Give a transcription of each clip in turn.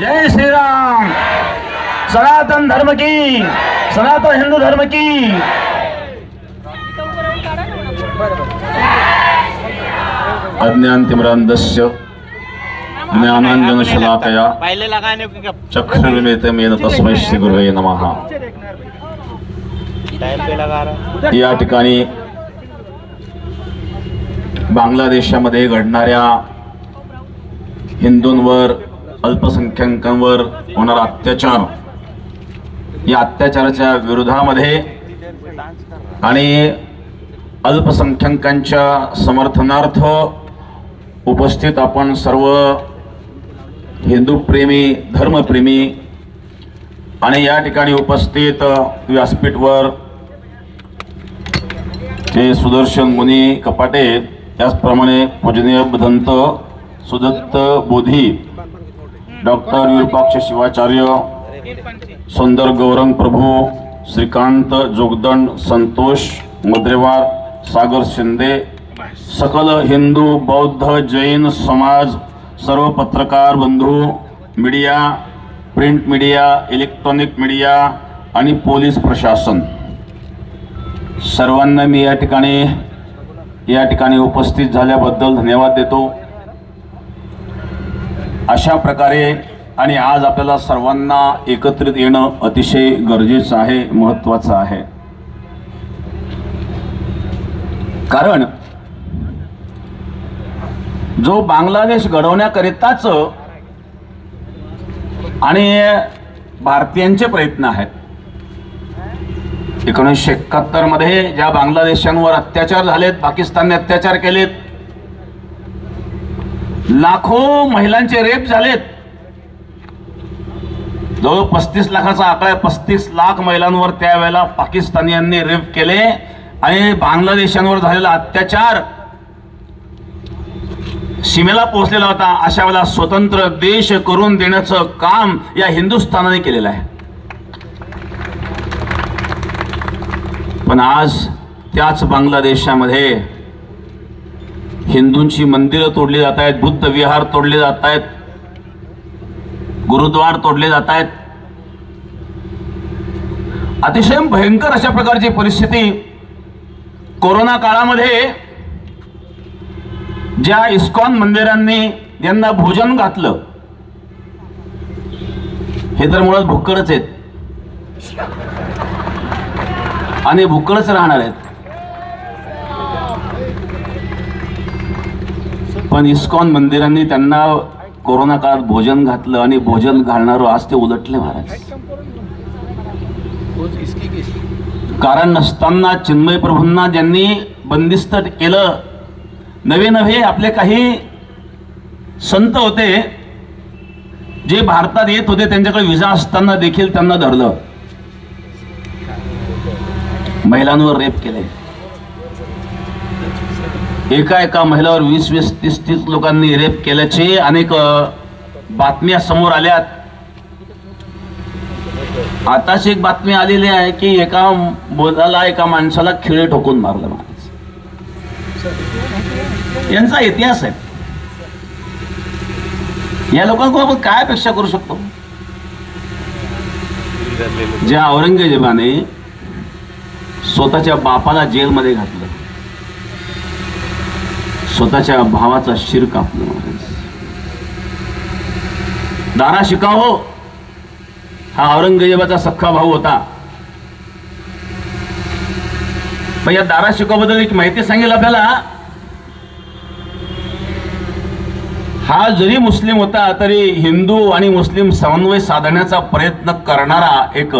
जय श्री राम। सनातन धर्म की, सनातन हिंदू धर्म की। अज्ञानतिमिरान्धस्य ज्ञानाञ्जनशलाकया चक्षुरुन्मीलितं तस्मै श्री गुरवे नमः। या ठिकाणी बांगलादेशामध्ये घडणाऱ्या हिंदूंवर, अल्पसंख्याकांवर होणारा अत्याचार, या अत्याचाराच्या विरोधामध्ये आणि अल्पसंख्याकांच्या समर्थनार्थ उपस्थित आपण सर्व हिंदू प्रेमी, धर्मप्रेमी आणि या ठिकाणी उपस्थित व्यासपीठवर ते सुदर्शन मुनी कपाटे, त्याचप्रमाणे पूजनीय भदंत सुदत्त बोधी, डॉक्टर विरूपाक्ष शिवाचार्य, सुंदर गौरंग प्रभू, श्रीकांत जोगदंड, संतोष मुद्रेवार, सागर शिंदे, सकल हिंदू बौद्ध जैन समाज, सर्व पत्रकार बंधू, media, print media, electronic media आणि पोलीस प्रशासन, सर्वांना मी या ठिकाणी उपस्थित झाल्याबद्दल धन्यवाद देतो। अशा प्रकारे आणि आज आपल्याला सर्वांना एकत्रित येणं अतिशय गरजेचं आहे, महत्त्वाचं आहे। कारण जो बांगलादेश घडवण्याकरिताच आणि भारतीयांचे प्रयत्न आहेत। 1971 मध्ये ज्या बांगलादेशांवर अत्याचार झालेत, पाकिस्तानने अत्याचार केलेत, लाखो महिलांचे रेप झालेत, जवळ 35 लाखाचा आकडा आहे, 35 लाख महिलांवर त्यावेळेला पाकिस्तानियांनी रेप केले आणि बांगलादेशांवर झालेला अत्याचार सीमेला पोहोचलेला होता। अशा वेळेला स्वतंत्र देश करून देण्याचं काम या हिंदुस्थानाने केलेलं आहे। पण आज त्याच बांगलादेशामध्ये हिंदूंची मंदिरं तोडली जात आहेत, बुद्ध विहार तोडले जात आहेत, गुरुद्वार तोडले जात आहेत। अतिशय भयंकर अशा प्रकारची परिस्थिती कोरोना काळामध्ये ज्या इस्कॉन मंदिरांनी यांना भोजन घातलं, हे तर मुळात भुक्कडच आहेत आणि भुक्कडच राहणार आहेत। पण इस्कॉन मंदिरांनी त्यांना कोरोना काळात भोजन घातलं आणि भोजन घालणारं आज ते उलटले महाराज। कारण नसताना चिन्मय प्रभूंना ज्यांनी बंदिस्त केलं, नवे नवे आपले काही संत होते जे भारतात येत होते, त्यांच्याकडे विजा असताना देखील त्यांना धरलं, महिलांवर रेप केले। एका महिलावर 20-20, 30-30 लोकांनी रेप केल्याचे अनेक बातम्या समोर आल्यात। आताच एक बातमी आलेली आहे की एका माणसाला खिळे ठोकून मारलं महाराज। यांचा इतिहास आहे। या लोकांकडून आपण काय अपेक्षा करू शकतो? ज्या औरंगजेबाने स्वतःच्या बापाला जेलमध्ये घातलं, स्वतःच्या भावाचा शिर कापलं महाराज। दारा शिकाहो हा औरंगजेबाचा सख्खा भाऊ होता। पण या दारा शिकाबद्दल एक माहिती सांगेल आपल्याला। हा जरी मुस्लिम होता तरी हिंदू आणि मुस्लिम समन्वय साधण्याचा प्रयत्न करणारा एक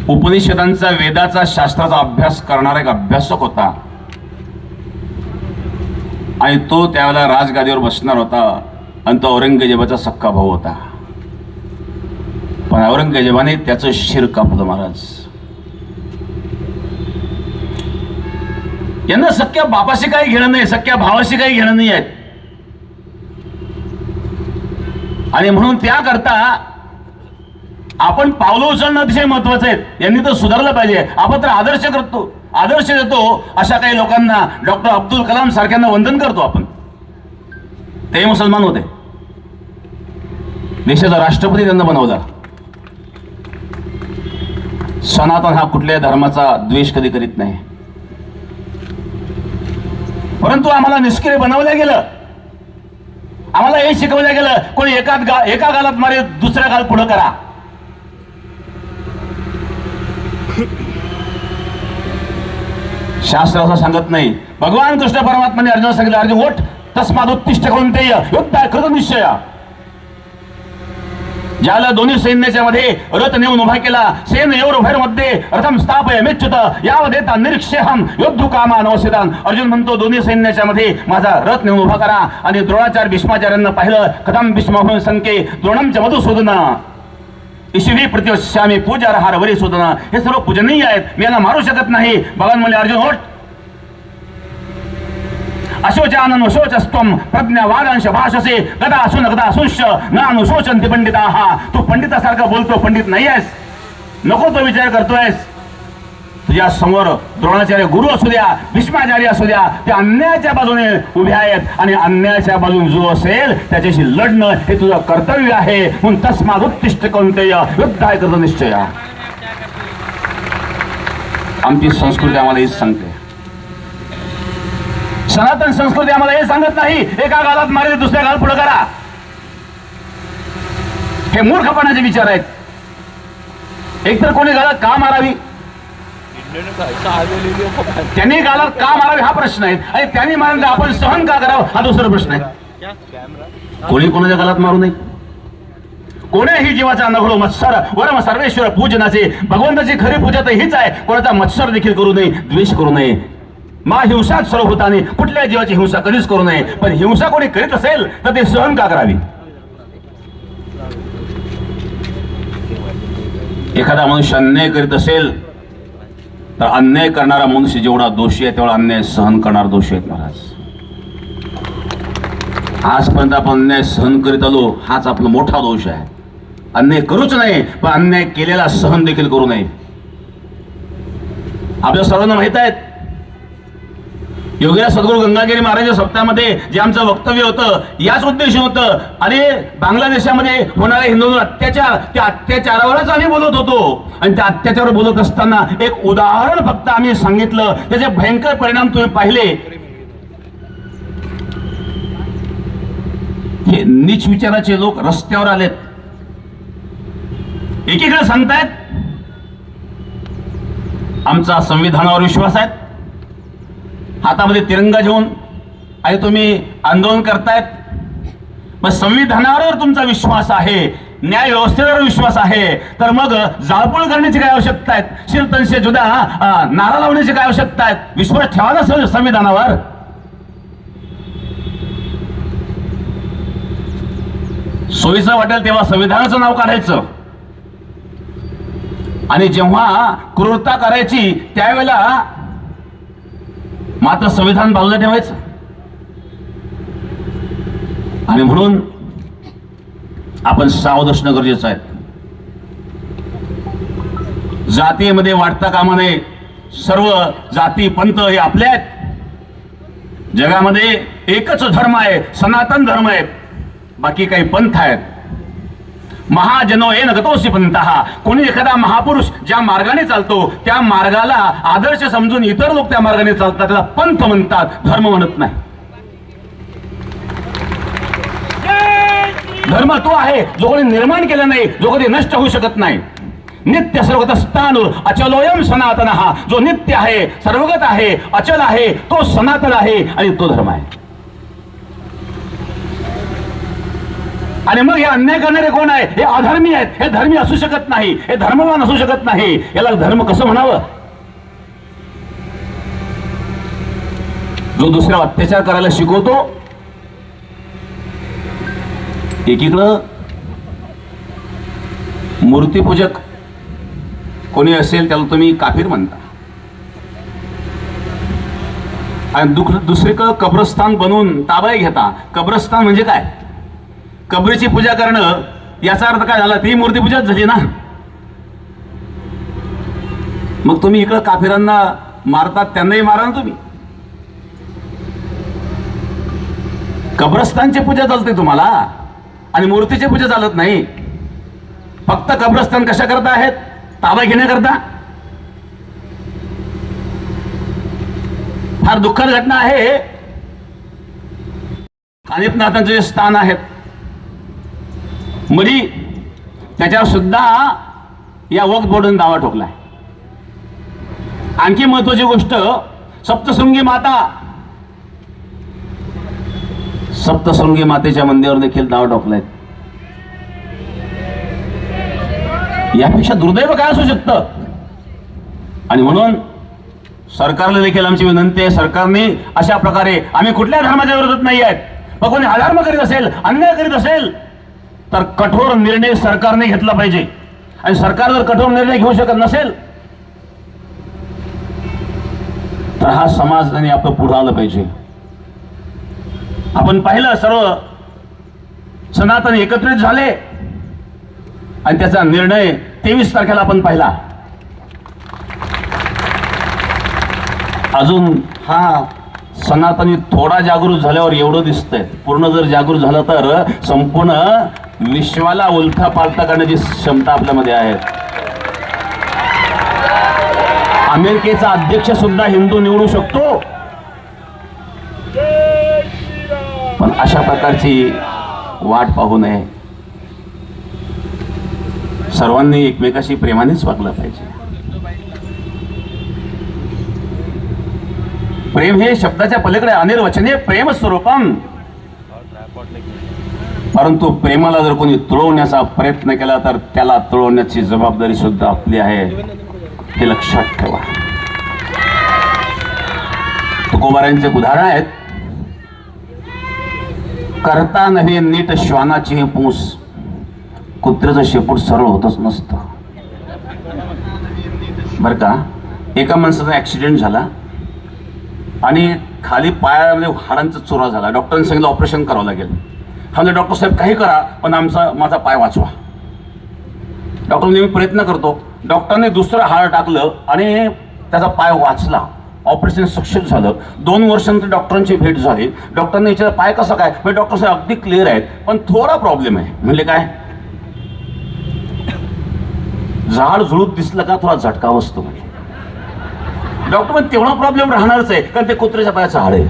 उपनिषदांचा, वेदाचा, शास्त्राचा अभ्यास करणारा एक अभ्यासक होता आणि तो त्यावेळेला राजगादीवर बसणार होता आणि तो औरंगजेबाचा सख्खा भाऊ होता। पण औरंगजेबाने त्याचं शिर कापलं महाराज। यांना सख्या बापाशी काही घेणं नाही, सख्या भावाशी काही घेणं नाही आहे। आणि म्हणून त्याकरता आपण पावलं उचलणं अतिशय महत्वाचं आहे। यांनी तर सुधारलं पाहिजे। आपण तर आदर्श देतो अशा काही लोकांना, डॉक्टर अब्दुल कलाम सारख्यांना वंदन करतो आपण। ते मुसलमान होते, देशाचा राष्ट्रपती त्यांना बनवला. सनातन हा कुठल्याही धर्माचा द्वेष कधी करीत नाही, परंतु आम्हाला निष्क्रिय बनवलं गेलं. आम्हाला हे शिकवलं गेलं, कोणी एका गालात मारे दुसऱ्या गाल पुढं करा. शास्त्र असं सांगत नाही. भगवान कृष्ण परमात्माने अर्जुनाला सांगितलं, अर्जुन ओठ तस्माद उत्तिष्ठ कौंतेय युद्धाय कृतनिश्चय. ज्याला दोन्ही सैन्याच्या मध्ये रथ नेऊन उभा केला, सेनयोरुभयर मध्ये रथम स्थापय मेच्युत यावदेता निरीक्षेहम योद्धू कामान वसिदान. अर्जुन म्हणतो, दोन्ही सैन्याच्या मध्ये माझा रथ नेऊन उभा करा. आणि द्रोणाचार्य भीष्माचार्यांना पाहिलं, कथम भीष्म संके द्रोणम च मधुसूदन ईशिवी प्रतिवश्यामी पूजा हार वरी सुदन. हे सर्व पूजनीय आहेत, मी यांना मारू शकत नाही. भगवान म्हणले, अर्जुन ओठ. अशोचानन शोचस्तम प्रज्ञावादांश भाषसे गदा असून गदा असूष्य ना अनुशोचंती पंडिता. तू पंडितासारखा बोलतो, पंडित नाही आहेस, नको तो विचार करतोयस. तुझ्या समोर द्रोणाचार्य गुरु असू द्या, भीष्माचार्य असू द्या, ते अन्यायाच्या बाजूने उभे आहेत आणि अन्यायाच्या बाजूने जो असेल त्याच्याशी लढणं हे तुझं कर्तव्य आहे. म्हणून तस्माद उत्तिष्ठ कौंतेय युद्धाय कृतनिश्चय. आमची संस्कृती आम्हाला हेच सांगते. सनातन संस्कृती आम्हाला हे सांगत नाही, एका गालात मारे दुसऱ्या गाल पुढे करा. हे मूर्खपणाचे विचार आहेत. एकतर कोणी गालात का मारावी, त्यांनी गालात का मारावी हा प्रश्न आहे, आणि त्यांनी मारले आपण सहन का करावं हा दुसरा प्रश्न आहे. कोणी कोणाच्या गालात मारू नये. कोणीही जीवाचा नघळो मत्सर वरम सर्वेश्वर पूजनाचे. भगवंताची खरी पूजा तर हीच आहे, कोणाचा मत्सर देखील करू नये, द्वेष करू नये. मा हिंसाच सर्वभूताने, कुठल्या जीवाची हिंसा कधीच करू नये. पण हिंसा कोणी करीत असेल तर ते सहन का करावी. एखादा मनुष्य अन्याय करीत असेल तर अन्याय करणारा मनुष्य जेवढा दोषी आहे तेवढा अन्याय सहन करणारा दोषी आहेत महाराज. आजपर्यंत आपण अन्याय सहन करीत आलो, हाच आपला मोठा दोष आहे. अन्याय करूच नाही, पण अन्याय केलेला सहन देखील करू नये. आपल्या सर्वांना माहित आहेत, योगीराज सद्गुरू गंगागिरी महाराज सप्ताहामध्ये जे आमचं वक्तव्य होतं याच उद्देश होतं. आणि बांगलादेशामध्ये होणारे हिंदूंवर अत्याचार, त्या अत्याचारावरच आम्ही बोलत होतो. आणि त्या अत्याचारावर बोलत असताना एक उदाहरण फक्त आम्ही सांगितलं, त्याचे भयंकर परिणाम तुम्ही पाहिले. हे नीच विचाराचे लोक रस्त्यावर आलेत. एकीकडे सांगतायत आमचा संविधानावर विश्वास आहे, हातामध्ये तिरंगा घेऊन आणि तुम्ही आंदोलन करतायत. मग संविधानावर तुमचा विश्वास आहे, न्याय व्यवस्थेवर विश्वास आहे, तर मग जाळपोळ करण्याची काय आवश्यकता आहे, शिरतनशे जुदा नारा लावण्याची काय आवश्यकता आहे. विश्वास ठेवा ना संविधानावर. सोयीचं वाटेल तेव्हा संविधानाचं नाव काढायचं, आणि जेव्हा क्रूरता करायची त्यावेळेला मात्र संविधान बाजूला ठेवायचं. आणि म्हणून आपण सावध असणं गरजेचं आहे. जातीमध्ये वाढता कामा नये. सर्व जाती पंथ हे आपले आहेत. जगामध्ये एकच धर्म आहे, सनातन धर्म आहे, बाकी काही पंथ आहेत. महाजनो येन गतोसी पंथहा. कोणी एखादा महापुरुष ज्या मार्गाने चालतो त्या मार्गाला आदर्श समजून इतर लोक त्या मार्गाने चालतात, त्याला पंथ म्हणतात, धर्म म्हणत नाही. धर्म तो आहे जो कोणी निर्माण केला नाही, जो कधी नष्ट होऊ शकत नाही. नित्य सर्वगत स्थानूर अचलोयम सनातन. हा जो नित्य आहे, सर्वगत आहे, अचल आहे, तो सनातन आहे आणि तो धर्म आहे. आणि मग हे अन्याय करणारे कोण आहे? हे अधर्मी आहेत. हे धर्मी असू शकत नाही, हे धर्मवान असू शकत नाही. याला धर्म कसं म्हणावं? जो दुसऱ्यावर अत्याचार करायला शिकवतो. एकीकडं मूर्तीपूजक कोणी असेल त्याला तुम्ही काफिर म्हणता, आणि दुसरीकडं कब्रस्तान बनवून ताबा घेता. कब्रस्तान म्हणजे काय? कबरीची पूजा करणं, याचा अर्थ काय झाला? ती मूर्तीपूजाच झाली ना. मग तुम्ही इकडं काफिरांना मारतात, त्यांनाही मारा ना तुम्ही. कब्रस्तानची पूजा चालते तुम्हाला, आणि मूर्तीची पूजा चालत नाही. फक्त कब्रस्तान कशा करता आहेत? ताबा घेण्याकरता. फार दुःखद घटना आहे. कानिफनाथांचे जे स्थान आहेत मरी, त्याच्यावर सुद्धा या वक्फ बोर्डाने दावा ठोकलाय. आणखी महत्वाची गोष्ट, सप्तशृंगी मातेच्या मंदिरावर देखील दावा ठोकलाय. यापेक्षा दुर्दैव काय असू शकतं? आणि म्हणून सरकारला देखील आमची विनंती आहे, सरकारने अशा प्रकारे, आम्ही कुठल्या धर्माच्या विरोधात नाही आहेत, पण कोणी अधर्म करीत असेल, अन्याय करीत असेल तर कठोर निर्णय सरकारने घेतला पाहिजे. आणि सरकार जर कठोर निर्णय घेऊ शकत नसेल तर हा समाज आणि आपलं पुढे आलं पाहिजे. आपण पाहिलं, सर्व सनातन एकत्रित झाले आणि त्याचा निर्णय 23 तारखेला आपण पाहिला. अजून हा सनातनी थोडा जागृत झाल्यावर एवढं दिसतंय. पूर्ण जर जागृत झालं तर संपूर्ण विश्वाला उलथा पालथा करण्याची क्षमता आपल्यामध्ये आहे. अमेरिकेचा अध्यक्ष सुद्धा हिंदू निवडू शकतो. पण अशा प्रकारची वाट पाहू नये. सर्वांनी एकमेकाशी प्रेमानेच वागलं पाहिजे. प्रेम हे शब्दाच्या पलीकडे अनिर्वचनीय प्रेम स्वरूपम. परंतु प्रेमाला जर कोणी तुळवण्याचा प्रयत्न केला तर त्याला तुळवण्याची जबाबदारी सुद्धा आपली आहे, हे लक्षात ठेवा. तुकोबारांचे उदाहरण आहेत, करता नव्हे नीट श्वानाची हे पूस, कुत्र्याचं शेपूट सरळ होतच नसतं. बर का, एका माणसाचा ऍक्सिडेंट झाला आणि खाली पायामध्ये हाडांचा चुरा झाला. डॉक्टरांनी सांगितलं ऑपरेशन करावं लागेल. हा म्हणजे डॉक्टर साहेब काही करा पण माझा पाय वाचवा. डॉक्टर नेहमी प्रयत्न करतो. डॉक्टरने दुसरं हाड टाकलं आणि त्याचा पाय वाचला. ऑपरेशन सक्सेस झालं. 2 वर्षांनंतर डॉक्टरांची भेट झाली. डॉक्टरने विचारलं पाय कसा काय? म्हणजे डॉक्टर साहेब अगदी क्लिअर आहेत पण थोडा प्रॉब्लेम आहे. म्हणजे काय? झाड झुळूक दिसलं का थोडा झटका बसतो. म्हणजे डॉक्टर पण तेवढा प्रॉब्लेम राहणारच आहे कारण ते कुत्र्याच्या पायाचं हाड आहे.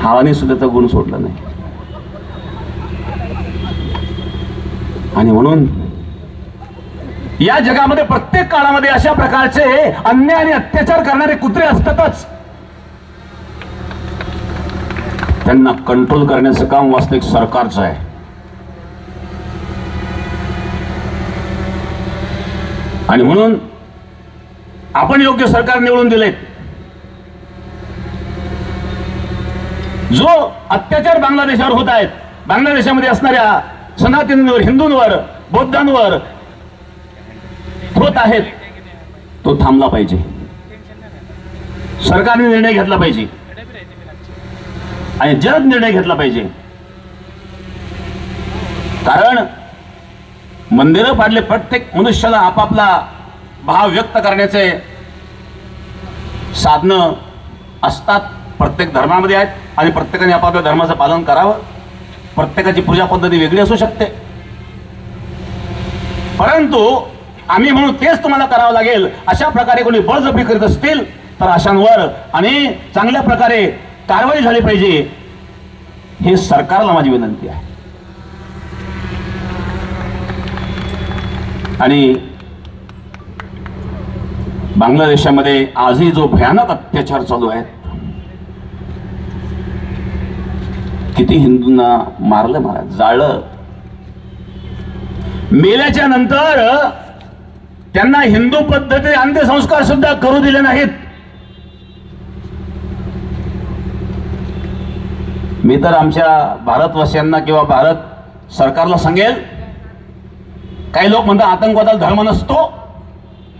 हावाने सुद्धा तर गुण सोडला नाही. आणि म्हणून या जगामध्ये प्रत्येक काळामध्ये अशा प्रकारचे अन्याय आणि अत्याचार करणारे कुत्रे असतातच. त्यांना कंट्रोल करण्याचं काम वास्तविक सरकारचं आहे. आणि म्हणून आपण योग्य सरकार निवडून दिले. जो अत्याचार बांगलादेशावर होत आहेत, बांगलादेशामध्ये असणाऱ्या सनातनींवर, हिंदूंवर, बौद्धांवर होत आहेत, तो थांबला पाहिजे. सरकारने निर्णय घेतला पाहिजे आणि जलद निर्णय घेतला पाहिजे. कारण मंदिरं पाडले, प्रत्येक मनुष्याला आपापला भाव व्यक्त करण्याचे साधनं असतात. प्रत्येक धर्मामध्ये आहेत आणि प्रत्येकाने आपापल्या धर्माचं पालन करावं. प्रत्येकाची पूजा पद्धती वेगळी असू शकते. परंतु आम्ही म्हणून तेच तुम्हाला करावं लागेल अशा प्रकारे कोणी बळजबरी करीत असतील तर अशांवर आणि चांगल्या प्रकारे कारवाई झाली पाहिजे, हे सरकारला माझी विनंती आहे. आणि बांगलादेशामध्ये आजही जो भयानक अत्याचार चालू आहे, किती हिंदूंना मारलं, महाराज जाळलं. मेल्याच्या नंतर त्यांना हिंदू पद्धतीने अंत्यसंस्कार सुद्धा करू दिले नाहीत. मी तर आमच्या भारतवासियांना किंवा भारत सरकारला सांगेल, काही लोक म्हणतात आतंकवादाला धर्म नसतो.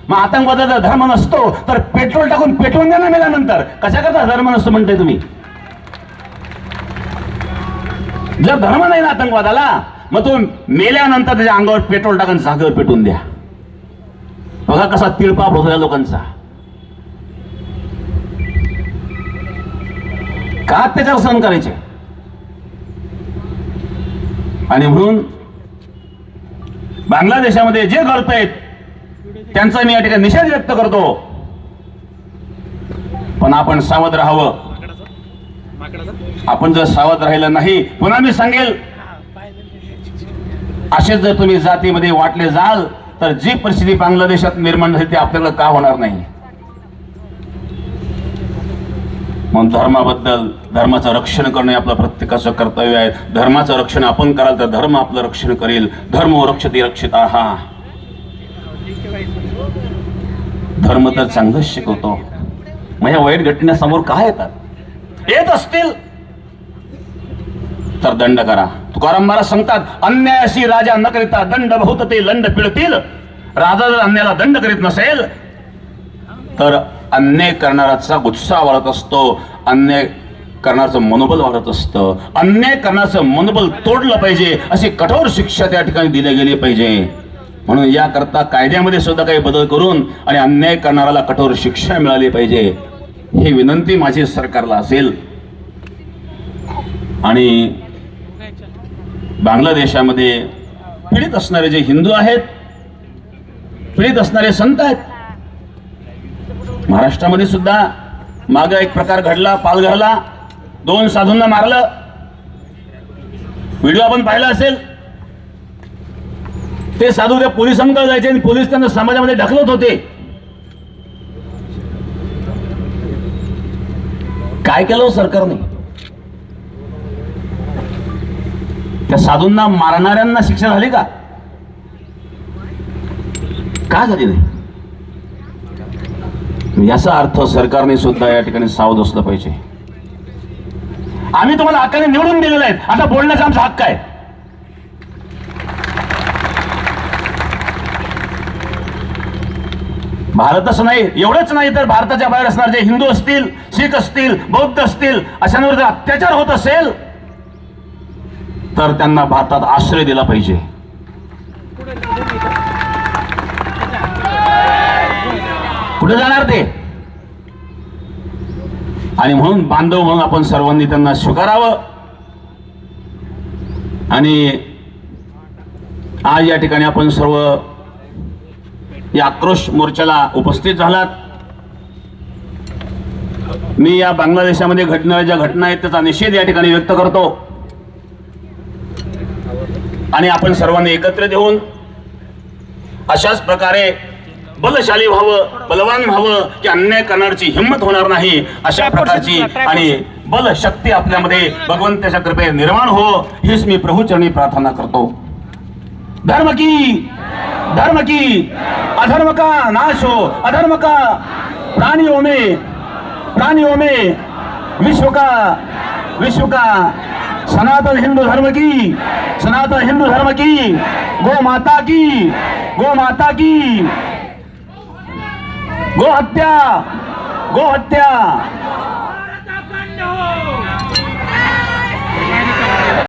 मग आतंकवादाचा धर्म नसतो तर पेट्रोल टाकून पेटवून द्या ना मेल्यानंतर. कशा करता धर्म नसतो म्हणते तुम्ही? जर धर्म नाही ना आतंकवादाला, मग तो मेल्यानंतर त्याच्या अंगावर पेट्रोल टाकून जागेवर पेटवून द्या. बघा कसा तिळपाप होतो या लोकांचा. का अत्याचार सहन करायचे? आणि म्हणून बांगलादेशामध्ये जे घडतंय त्यांचा मी या ठिकाणी निषेध व्यक्त करतो. पण आपण सावध राहावं. आपण जर सावध राहिलं नाही, पुन्हा मी सांगेल, असेच जर तुम्ही जातीमध्ये वाटले जाल तर जी परिस्थिती बांगलादेशात निर्माण झाली ती आपल्याला का होणार नाही. म्हणून धर्माबद्दल, धर्माचं रक्षण करणे आपलं प्रत्येकाचं कर्तव्य आहे. धर्माचं रक्षण आपण कराल तर धर्म आपलं रक्षण करेल. धर्मो रक्षति रक्षिताः. धर्म तर चांगलंच शिकवतो. मग या वाईट घटनेसमोर काय येतात, येत असतील तर दंड करा. तुकाराम महाराज सांगतात, अन्यायाशी राजा न करिता दंड बहुत ते लंड पिळतील. राजा जर अन्यायाला दंड करीत नसेल तर अन्याय करणाराचा उत्साह वाढत असतो, अन्याय करण्याचं मनोबल वाढत असतं. अन्याय करण्याचं मनोबल तोडलं पाहिजे, अशी कठोर शिक्षा त्या ठिकाणी दिली गेली पाहिजे. म्हणून याकरता कायद्यामध्ये सुद्धा काही बदल करून आणि अन्याय करणाऱ्याला कठोर शिक्षा मिळाली पाहिजे, ही विनंती माझी सरकारला असेल. आणि बांगलादेशामध्ये पीडित असणारे जे हिंदू आहेत, पीडित असणारे संत आहेत, महाराष्ट्रामध्ये सुद्धा मागे एक प्रकार घडला, पालघरला 2 साधूंना मारलं. व्हिडिओ आपण पाहिला असेल. ते साधू त्या पोलिसांकडे जायचे आणि पोलीस त्यांना समाजामध्ये ढकलत होते. काय केलं सरकारने? त्या साधूंना मारणाऱ्यांना शिक्षा झाली का? का झाली नाही? याचा अर्थ सरकारने सुद्धा या ठिकाणी सावध असलं पाहिजे. आम्ही तुम्हाला हक्काने निवडून दिलेले आहेत, आता बोलण्याचा आमचा हक्क आहे. भारतच नाही, एवढंच नाही तर भारताच्या बाहेर असणारे जे हिंदू असतील, शीख असतील, बौद्ध असतील, अशांवर जर अत्याचार होत असेल तर त्यांना भारतात आश्रय दिला पाहिजे. कुठे जाणार ते? आणि म्हणून बांधव म्हणून आपण सर्वांनी त्यांना स्वीकारावं. आणि आज या ठिकाणी आपण सर्व या आक्रोश मोर्चाला उपस्थित झालात. मी या बांगलादेशामध्ये घडणाऱ्या ज्या घटना आहेत त्याचा निषेध या ठिकाणी व्यक्त करतो. आणि आपण सर्वांनी एकत्र येऊन अशाच प्रकारे बलशाली व्हावं, बलवान व्हावं, की अन्याय करण्याची हिंमत होणार नाही, अशा प्रकारची आणि बल शक्ती आपल्यामध्ये भगवंताच्या कृपेने निर्माण हो, हीच मी प्रभूचरणी प्रार्थना करतो. धर्म की अधर्म का नाश हो, अधर्म का प्राणियों में विश्व का सनातन हिंदू धर्म की गो माता की गो हत्या